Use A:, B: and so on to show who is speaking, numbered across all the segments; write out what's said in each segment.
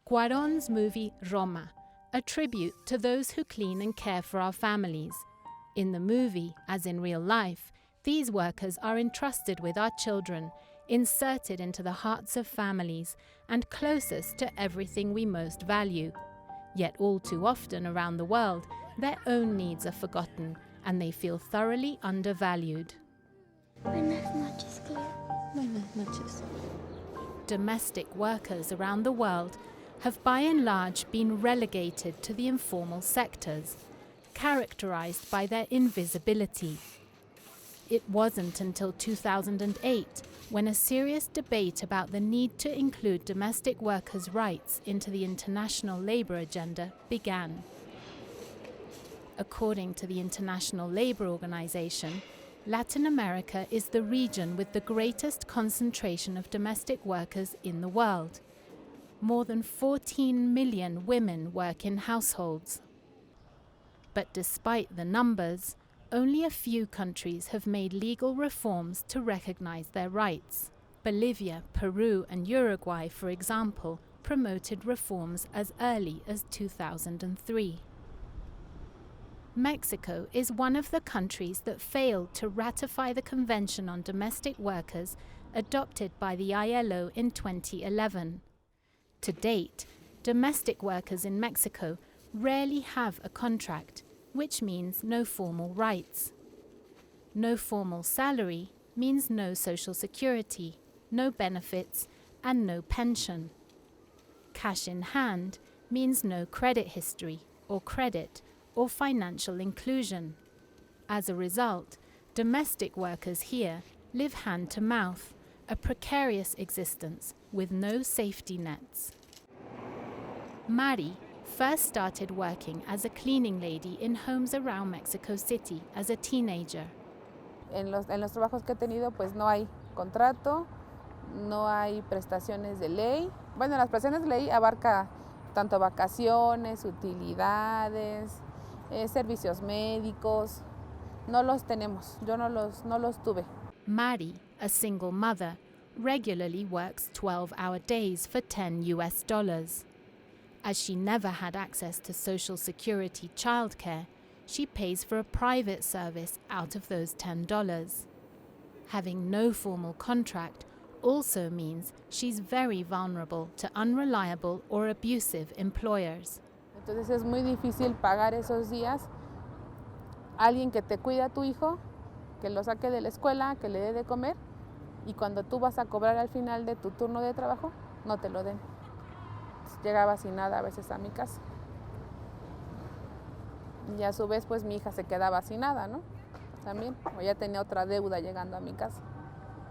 A: Cuaron's movie Roma, a tribute to those who clean and care for our families. In the movie, as in real life, these workers are entrusted with our children, inserted into the hearts of families and closest to everything we most value. Yet all too often around the world, their own needs are forgotten and they feel thoroughly undervalued.
B: Buenas noches, Claire. Buenas noches.
A: Domestic workers around the world have by and large been relegated to the informal sectors, characterized by their invisibility. It wasn't until 2008 when a serious debate about the need to include domestic workers' rights into the international labor agenda began. According to the International Labour Organization, Latin America is the region with the greatest concentration of domestic workers in the world. More than 14 million women work in households. But despite the numbers, only a few countries have made legal reforms to recognize their rights. Bolivia, Peru, and Uruguay, for example, promoted reforms as early as 2003. Mexico is one of the countries that failed to ratify the Convention on Domestic Workers adopted by the ILO in 2011. To date, domestic workers in Mexico rarely have a contract, which means no formal rights. No formal salary means no social security, no benefits, and no pension. Cash in hand means no credit history or credit or financial inclusion. As a result, domestic workers here live hand to mouth, a precarious existence with no safety nets. Mari first started working as a cleaning lady in homes around Mexico City as a teenager.
C: En los trabajos que he tenido, pues no hay contrato, no hay prestaciones de ley. Bueno, las prestaciones de ley abarca tanto vacaciones, utilidades, servicios médicos. No los tenemos, yo no los tuve.
A: Mari, a single mother, regularly works 12-hour days for $10. As she never had access to Social Security childcare, she pays for a private service out of those $10. Having no formal contract also means she's very vulnerable to unreliable or abusive employers.
C: Entonces es muy difícil pagar esos días. Alguien que te cuida a tu hijo, que lo saque de la escuela, que le dé de comer, y cuando tú vas a cobrar al final de tu turno de trabajo, no te lo den. Llegaba sin nada a veces a mi casa. Y a su vez, pues mi hija se quedaba sin nada, ¿no? También, o ya tenía otra deuda llegando a mi casa.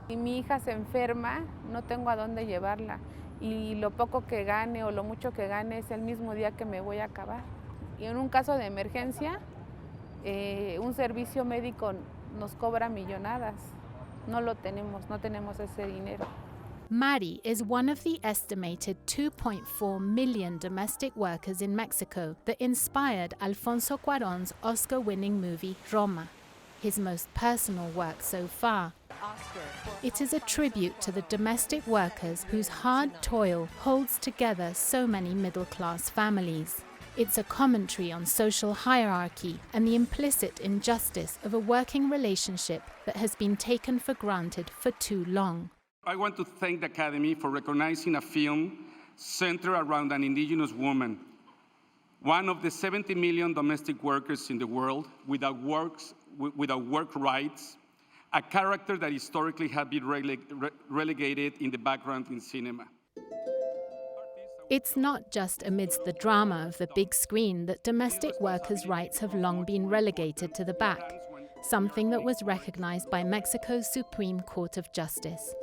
C: Y mi hija se enferma, no tengo a dónde llevarla. Y lo poco que gane o lo mucho que gane es el mismo día que me voy a acabar. Y en un caso de emergencia, un servicio médico nos cobra millonadas. No lo tenemos, no tenemos ese dinero.
A: Mari is one of the estimated 2.4 million domestic workers in Mexico that inspired Alfonso Cuaron's Oscar-winning movie Roma, his most personal work so far. It is a tribute to the domestic workers whose hard toil holds together so many middle-class families. It's a commentary on social hierarchy and the implicit injustice of a working relationship that has been taken for granted for too long.
D: I want to thank the Academy for recognizing a film centered around an indigenous woman, one of the 70 million domestic workers in the world without work rights, a character that historically had been relegated in the background in cinema.
A: It's not just amidst the drama of the big screen that domestic workers' rights have long been relegated to the back, something that was recognized by Mexico's Supreme Court of Justice.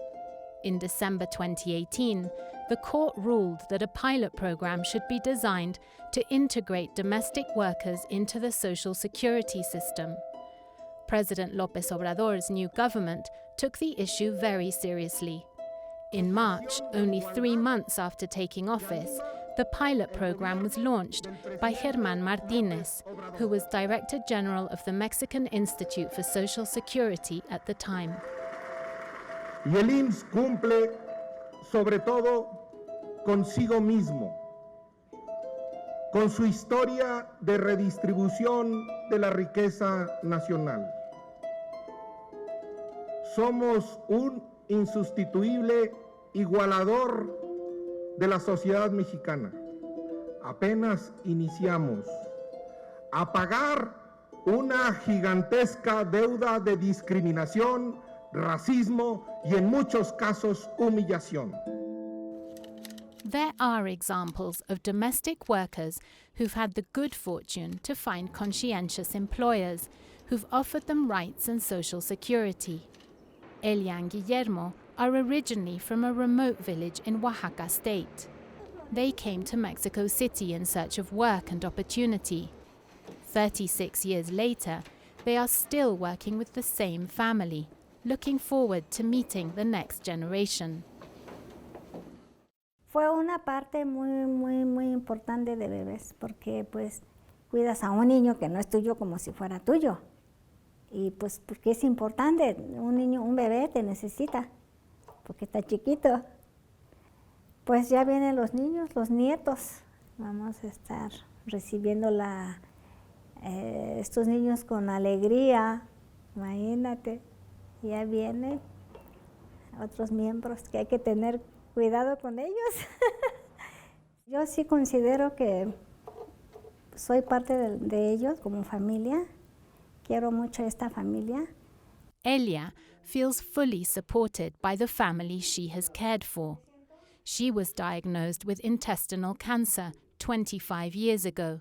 A: In December 2018, the court ruled that a pilot program should be designed to integrate domestic workers into the social security system. President López Obrador's new government took the issue very seriously. In March, only 3 months after taking office, the pilot program was launched by Germán Martínez, who was Director General of the Mexican Institute for Social Security at the time.
E: Y el IMSS cumple, sobre todo, consigo mismo, con su historia de redistribución de la riqueza nacional. Somos un insustituible igualador de la sociedad mexicana. Apenas iniciamos a pagar una gigantesca deuda de discriminación, racismo y en muchos casos humillación.
A: There are examples of domestic workers who've had the good fortune to find conscientious employers who've offered them rights and social security. Elia and Guillermo are originally from a remote village in Oaxaca state. They came to Mexico City in search of work and opportunity. 36 years later, they are still working with the same family, looking forward to meeting the next generation.
B: Fue una parte muy importante de bebés, porque pues cuidas a un niño que no es tuyo como si fuera tuyo. Y pues porque es importante, un bebé te necesita, porque está chiquito. Pues ya vienen los niños, los nietos. Vamos a estar recibiendo estos niños con alegría, imagínate. Ya vienen otros miembros que hay que tener cuidado con ellos. Yo sí considero que soy parte de ellos como familia. Quiero mucho a esta familia.
A: Elia feels fully supported by the family she has cared for. She was diagnosed with intestinal cancer 25 years ago.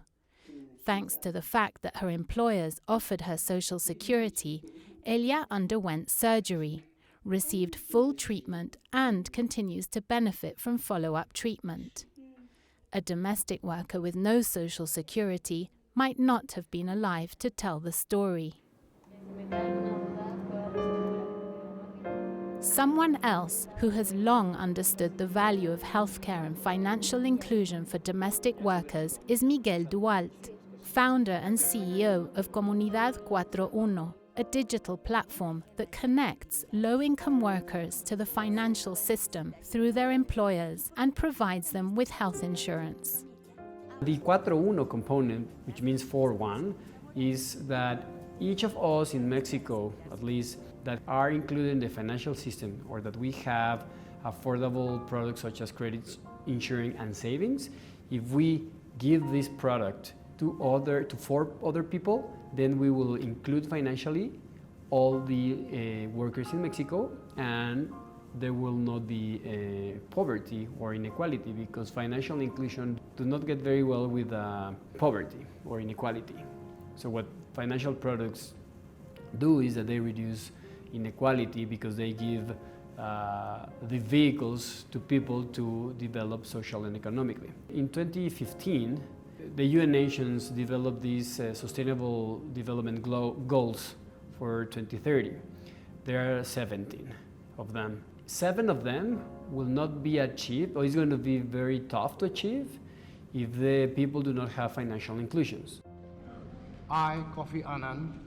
A: Thanks to the fact that her employers offered her social security, Elia underwent surgery, received full treatment, and continues to benefit from follow-up treatment. A domestic worker with no social security might not have been alive to tell the story. Someone else who has long understood the value of healthcare and financial inclusion for domestic workers is Miguel Dualt, founder and CEO of Comunidad 41, a digital platform that connects low-income workers to the financial system through their employers and provides them with health insurance.
F: The 41 component, which means 4-1, is that each of us in Mexico, at least, that are included in the financial system, or that we have affordable products such as credits, insurance, and savings, if we give this product to 4 other people, then we will include financially all the workers in Mexico, and there will not be poverty or inequality, because financial inclusion do not get very well with poverty or inequality. So what financial products do is that they reduce inequality because they give the vehicles to people to develop social and economically. In 2015, the UN nations developed these Sustainable Development Goals for 2030. There are 17 of them. 7 of them will not be achieved, or it's going to be very tough to achieve, if the people do not have financial inclusions.
E: I, Kofi Annan.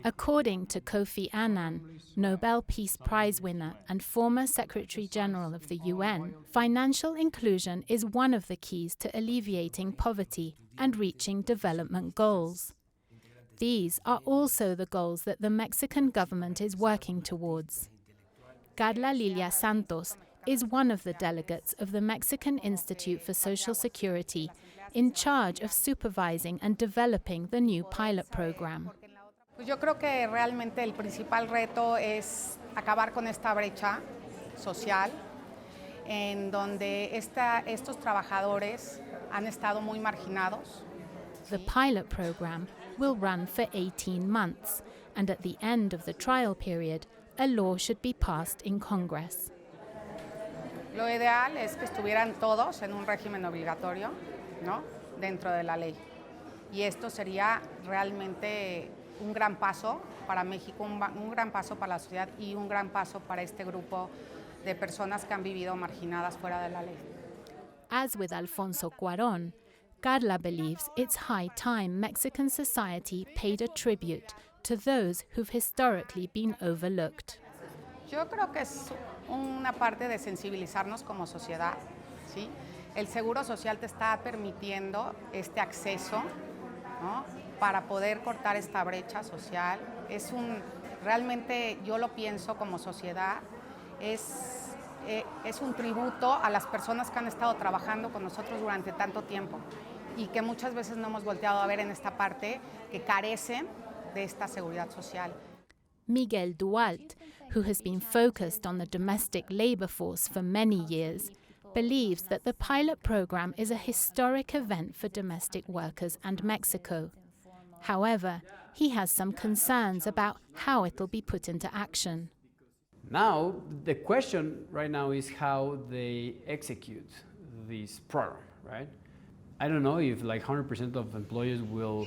A: According to Kofi Annan, Nobel Peace Prize winner and former Secretary General of the UN, financial inclusion is one of the keys to alleviating poverty and reaching development goals. These are also the goals that the Mexican government is working towards. Carla Lilia Santos is one of the delegates of the Mexican Institute for Social Security, in charge of supervising and developing the new pilot program.
G: Yo creo que realmente el principal reto es acabar con esta brecha social en donde estos trabajadores han estado muy marginados.
A: The pilot program will run for 18 months, and at the end of the trial period, a law should be passed in Congress.
G: Lo ideal es que estuvieran todos en un régimen obligatorio, ¿no?, dentro de la ley. Y esto sería realmente un gran paso para México, un gran paso para la sociedad y un gran paso para este grupo de personas que han vivido marginadas fuera de la ley.
A: As with Alfonso Cuaron, Carla believes it's high time Mexican society paid a tribute to those who've historically been overlooked.
G: Yo creo que es una parte de sensibilizarnos como sociedad, ¿sí? El seguro social te está permitiendo este acceso, ¿no? Para poder cortar esta brecha social. Realmente yo lo pienso como sociedad, es un tributo a las personas que han estado trabajando con nosotros durante tanto tiempo y que muchas veces no hemos volteado a ver en esta parte, que carecen de esta seguridad social.
A: Miguel Dualt, who has been focused on the domestic labour force for many years, believes that the pilot program is a historic event for domestic workers and Mexico. However, he has some concerns about how it will be put into action.
F: Now, the question right now is how they execute this program, right? I don't know if like 100% of employers will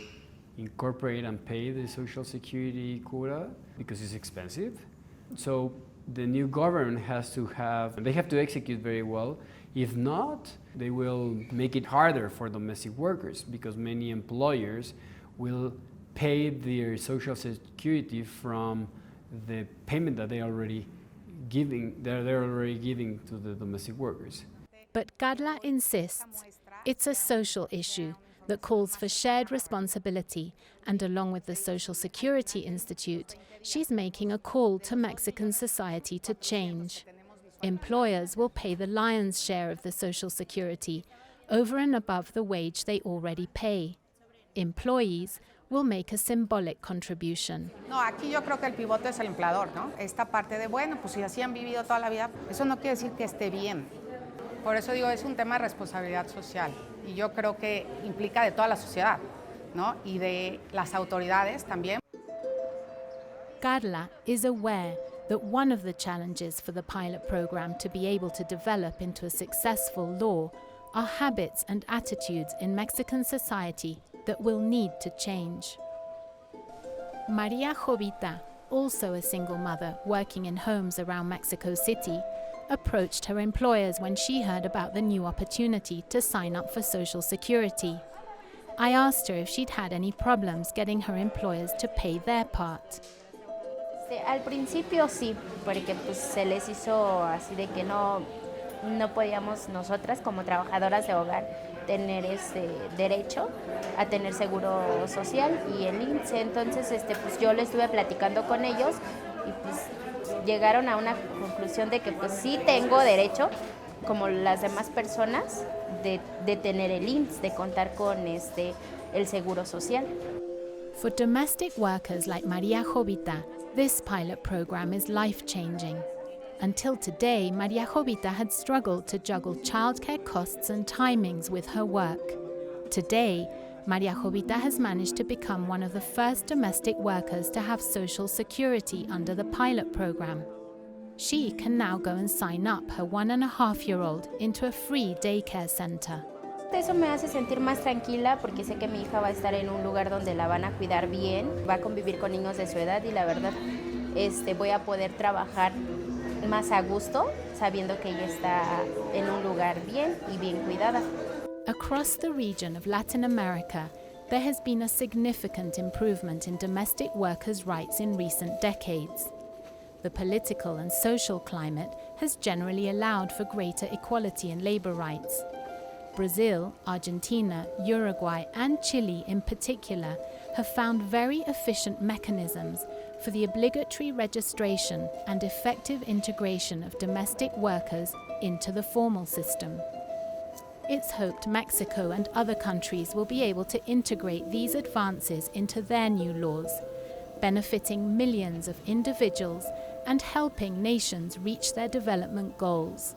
F: incorporate and pay the Social Security quota because it's expensive. So the new government they have to execute very well. If not, they will make it harder for domestic workers because many employers will pay their Social Security from the payment that they're already giving to the domestic workers.
A: But Carla insists it's a social issue that calls for shared responsibility, and along with the Social Security Institute, she's making a call to Mexican society to change. Employers will pay the lion's share of the Social Security, over and above the wage they already pay. Employees will make a symbolic contribution.
G: No, aquí yo creo que el pivote es el empleador, ¿no? Esta parte de, bueno, pues si así han vivido toda la vida, eso no quiere decir que esté bien. Por eso digo, es un tema de responsabilidad social y yo creo que implica de toda la sociedad, ¿no? Y de las autoridades también.
A: Carla is aware that one of the challenges for the pilot program to be able to develop into a successful law are habits and attitudes in Mexican society that will need to change. Maria Jovita, also a single mother working in homes around Mexico City, approached her employers when she heard about the new opportunity to sign up for Social Security. I asked her if she'd had any problems getting her employers to pay their part.
H: Al principio sí, porque pues se les hizo así de que no podíamos nosotras como trabajadoras de hogar tener ese derecho a tener seguro social y el IMSS. Entonces pues yo le estuve platicando con ellos y pues llegaron a una conclusión de que pues sí tengo derecho, como las demás personas, de tener el IMSS, de contar con el seguro social.
A: For domestic workers like Maria Jovita, this pilot program is life-changing. Until today, Maria Jovita had struggled to juggle childcare costs and timings with her work. Today, Maria Jovita has managed to become one of the first domestic workers to have Social Security under the pilot program. She can now go and sign up her 1.5-year-old into a free daycare center.
H: Eso me hace sentir más tranquila porque sé que mi hija va a estar en un lugar donde la van a cuidar bien, va a convivir con niños de su edad y la verdad voy a poder trabajar más a gusto sabiendo que ella está en un lugar bien y bien cuidada.
A: Across the region of Latin America, there has been a significant improvement in domestic workers' rights in recent decades. The political and social climate has generally allowed for greater equality in labor rights. Brazil, Argentina, Uruguay, and Chile in particular have found very efficient mechanisms for the obligatory registration and effective integration of domestic workers into the formal system. It's hoped Mexico and other countries will be able to integrate these advances into their new laws, benefiting millions of individuals and helping nations reach their development goals.